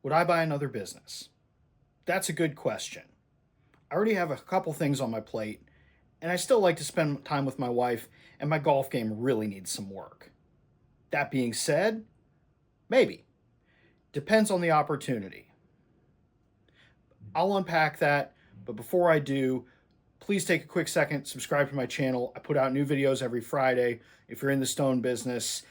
Would I buy another business? That's a good question. I already have a couple things on my plate, and I still like to spend time with my wife, and my golf game really needs some work. That being said, maybe. Depends on the opportunity. I'll unpack that, but before I do, please take a quick second, subscribe to my channel. I put out new videos every Friday. If you're in the stone business,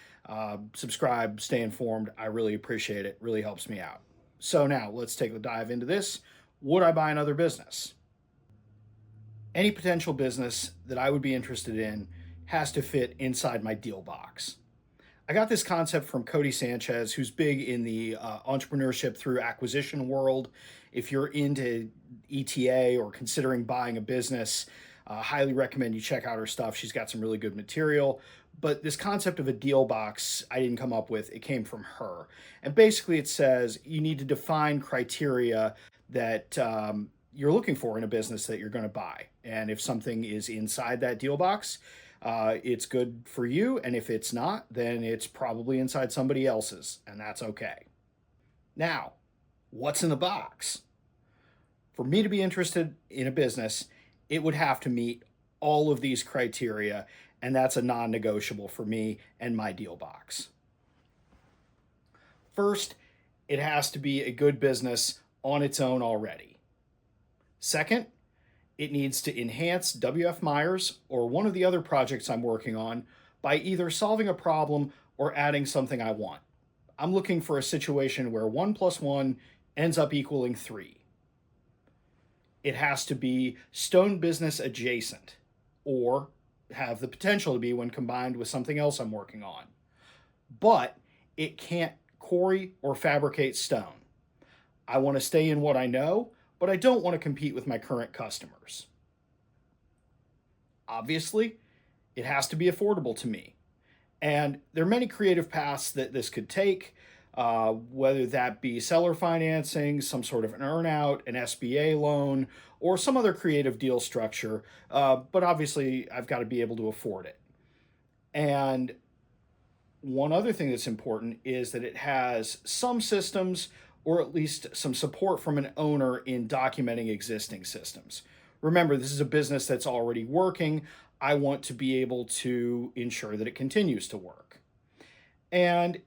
subscribe, stay informed. I really appreciate it. Really helps me out. So now let's take a dive into this. Would I buy another business? Any potential business that I would be interested in has to fit inside my deal box. I got this concept from Cody Sanchez, who's big in the entrepreneurship through acquisition world. If you're into ETA or considering buying a business, highly recommend you check out her stuff. She's got some really good material. But this concept of a deal box, I didn't come up with. It came from her. And basically, it says you need to define criteria that you're looking for in a business that you're going to buy. And if something is inside that deal box, it's good for you. And if it's not, then it's probably inside somebody else's, and that's okay. Now, what's in the box? For me to be interested in a business, it would have to meet all of these criteria, and that's a non-negotiable for me and my deal box. First, it has to be a good business on its own already. Second, it needs to enhance WF Myers or one of the other projects I'm working on by either solving a problem or adding something I want. I'm looking for a situation where 1 plus 1 ends up equaling 3. It has to be stone business adjacent or have the potential to be when combined with something else I'm working on. But it can't quarry or fabricate stone. I want to stay in what I know, but I don't want to compete with my current customers. Obviously, it has to be affordable to me. And there are many creative paths that this could take, whether that be seller financing, some sort of an earnout, an SBA loan, or some other creative deal structure. But obviously, I've got to be able to afford it. And one other thing that's important is that it has some systems or at least some support from an owner in documenting existing systems. Remember, this is a business that's already working. I want to be able to ensure that it continues to work. And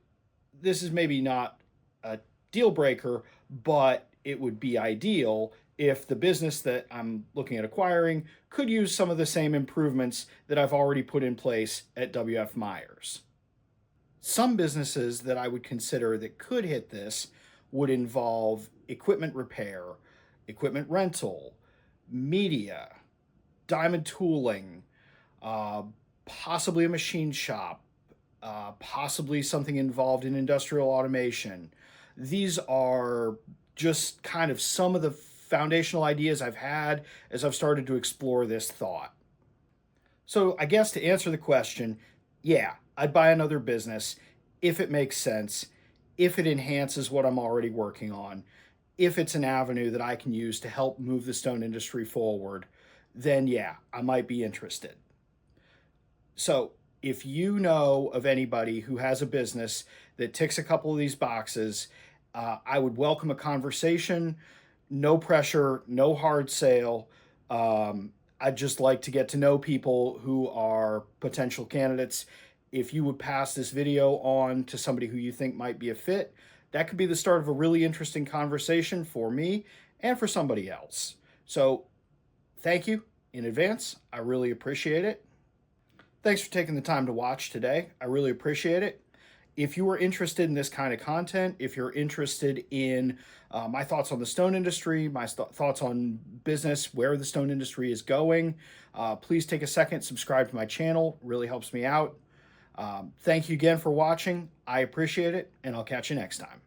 this is maybe not a deal breaker, but it would be ideal if the business that I'm looking at acquiring could use some of the same improvements that I've already put in place at WF Myers. Some businesses that I would consider that could hit this would involve equipment repair, equipment rental, media, diamond tooling, possibly a machine shop, possibly something involved in industrial automation. These are just kind of some of the foundational ideas I've had as I've started to explore this thought. So I guess to answer the question, yeah, I'd buy another business if it makes sense, if it enhances what I'm already working on, if it's an avenue that I can use to help move the stone industry forward, then yeah, I might be interested. So if you know of anybody who has a business that ticks a couple of these boxes, I would welcome a conversation. No pressure, no hard sale. I'd just like to get to know people who are potential candidates. If you would pass this video on to somebody who you think might be a fit, that could be the start of a really interesting conversation for me and for somebody else. So thank you in advance. I really appreciate it. Thanks for taking the time to watch today. I really appreciate it. If you are interested in this kind of content, if you're interested in my thoughts on the stone industry, my thoughts on business, where the stone industry is going, please take a second, subscribe to my channel. It really helps me out. Thank you again for watching. I appreciate it, and I'll catch you next time.